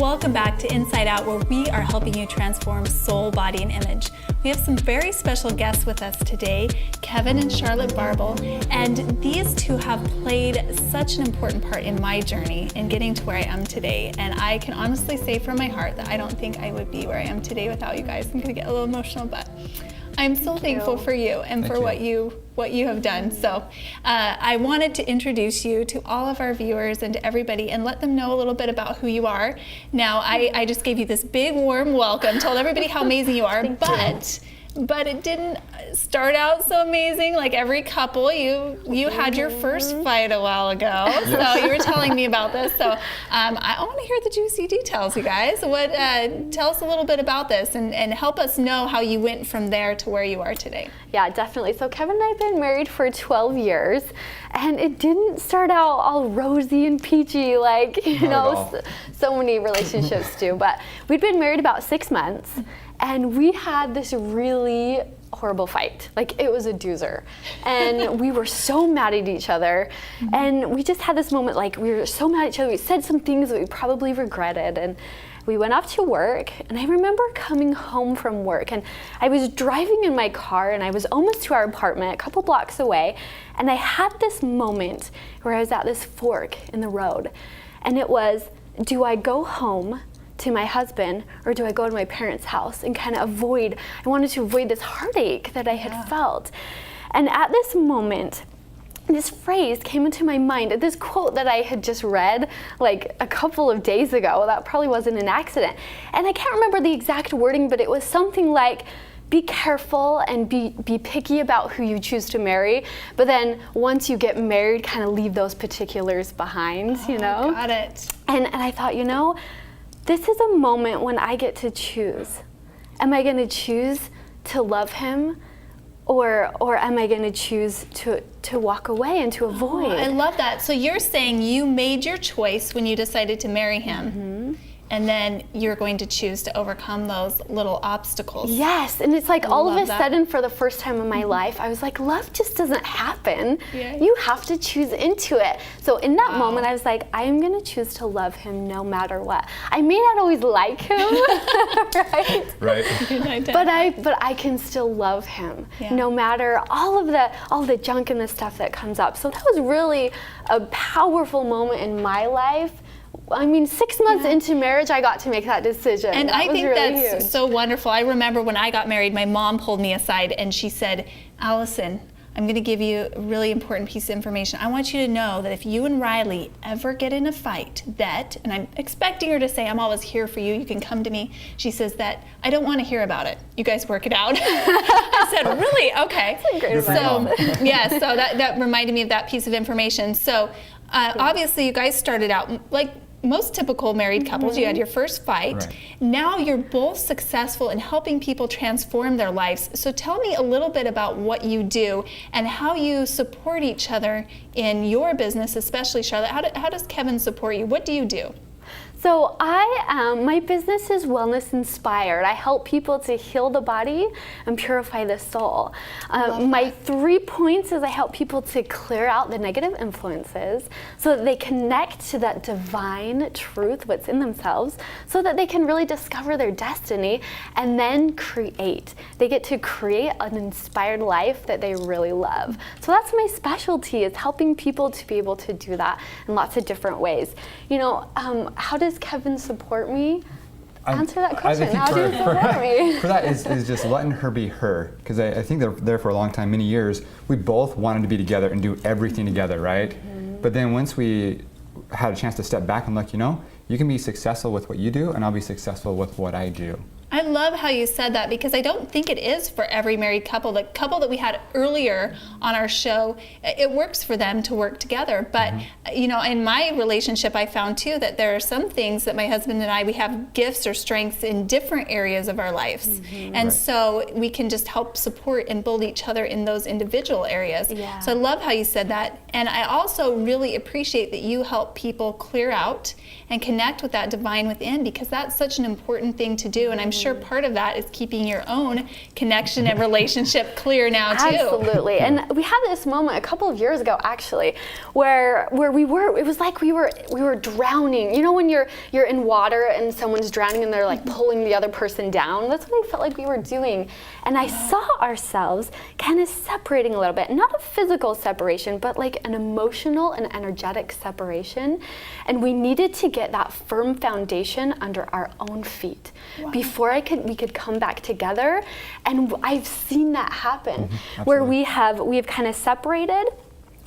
Welcome back to Inside Out, where we are helping you transform soul, body, and image. We have some very special guests with us today, Kevin and Charlotte Barble, and these two have played such an important part in my journey in getting to where I am today. And I can honestly say from my heart that I don't think I would be where I am today without you guys. I'm gonna get a little emotional, but I'm so thankful for you and for what you have done. So I wanted to introduce you to all of our viewers and to everybody and let them know a little bit about who you are. Now, I just gave you this big warm welcome, told everybody how amazing you are, but it didn't start out so amazing. Like every couple, you had your first fight a while ago. So you were telling me about this. So I want to hear the juicy details, you guys. Tell us a little bit about this and help us know how you went from there to where you are today. Yeah, definitely. So Kevin and I have been married for 12 years, and it didn't start out all rosy and peachy like, so many relationships do. But we'd been married about 6 months, and we had this really horrible fight. Like, it was a doozer. And we were so mad at each other. And we just had this moment, like, we were so mad at each other. We said some things that we probably regretted. And we went off to work, and I remember coming home from work, and I was driving in my car, and I was almost to our apartment, a couple blocks away, and I had this moment where I was at this fork in the road. And it was, do I go home to my husband, or do I go to my parents' house and kind of I wanted to avoid this heartache that I had felt. And at this moment, this phrase came into my mind, this quote that I had just read like a couple of days ago. That probably wasn't an accident. And I can't remember the exact wording, but it was something like, be careful and be picky about who you choose to marry, but then once you get married, kind of leave those particulars behind, Got it. And I thought, this is a moment when I get to choose. Am I going to choose to love him, or am I going to choose to walk away and to avoid? I love that. So you're saying you made your choice when you decided to marry him, and then you're going to choose to overcome those little obstacles. Yes, and it's like all of a sudden, for the first time in my life, I was like, love just doesn't happen. Yeah. You have to choose into it. So in that moment, I was like, I am going to choose to love him no matter what. I may not always like him, right? Right. But I can still love him no matter all the junk and the stuff that comes up. So that was really a powerful moment in my life. I mean, 6 months into marriage, I got to make that decision. And I think really that's huge. so wonderful. I remember when I got married, my mom pulled me aside and she said, Allison, I'm going to give you a really important piece of information. I want you to know that if you and Riley ever get in a fight, and I'm expecting her to say, I'm always here for you, you can come to me. She says that, I don't want to hear about it. You guys work it out. I said, really? Okay. That's a great advice. So that reminded me of that piece of information. So obviously you guys started out like most typical married couples. You had your first fight. Right. Now you're both successful in helping people transform their lives. So tell me a little bit about what you do and how you support each other in your business, especially Charlotte. How does Kevin support you? What do you do? So my business is Wellness Inspired. I help people to heal the body and purify the soul. My 3 points is I help people to clear out the negative influences so that they connect to that divine truth, what's in themselves, so that they can really discover their destiny and then create. They get to create an inspired life that they really love. So that's my specialty, is helping people to be able to do that in lots of different ways. How does Kevin support me? Answer that question. How do you support me? For that is just letting her be her. Because I think they're there for a long time, many years. We both wanted to be together and do everything together, right? But then once we had a chance to step back and look, you can be successful with what you do, and I'll be successful with what I do. I love how you said that, because I don't think it is for every married couple. The couple that we had earlier on our show, it works for them to work together. But, in my relationship, I found too that there are some things that my husband and I, we have gifts or strengths in different areas of our lives. And so we can just help support and build each other in those individual areas. Yeah. So I love how you said that. And I also really appreciate that you help people clear out and connect with that divine within, because that's such an important thing to do. And I'm sure part of that is keeping your own connection and relationship clear now too. Absolutely. And we had this moment a couple of years ago actually where it was like we were drowning. You know when you're in water and someone's drowning and they're like pulling the other person down? That's what I felt like we were doing. And I saw ourselves kind of separating a little bit. Not a physical separation, but like an emotional and energetic separation. And we needed to get that firm foundation under our own feet before we could come back together. And I've seen that happen where we have kind of separated.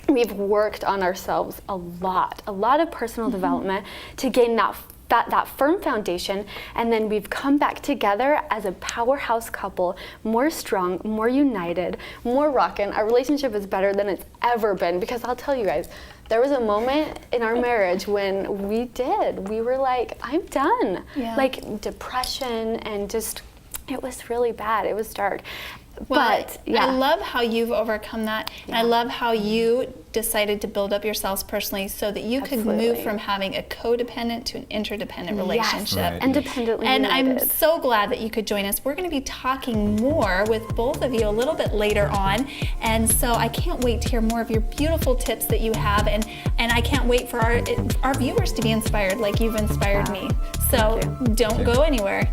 We've worked on ourselves a lot of personal development to gain that firm foundation, and then we've come back together as a powerhouse couple, more strong, more united, more rockin'. Our relationship is better than it's ever been, because I'll tell you guys, there was a moment in our marriage when we were like, I'm done. Yeah. Like depression and just, it was really bad. It was dark. Well, But yeah. I love how you've overcome that. And I love how you decided to build up yourselves personally so that you could move Absolutely. from having a codependent to an interdependent relationship. Right. Independently And I'm united. so glad that you could join us. We're going to be talking more with both of you a little bit later on. And so I can't wait to hear more of your beautiful tips that you have. And I can't wait for our viewers to be inspired like you've inspired me. So don't go anywhere.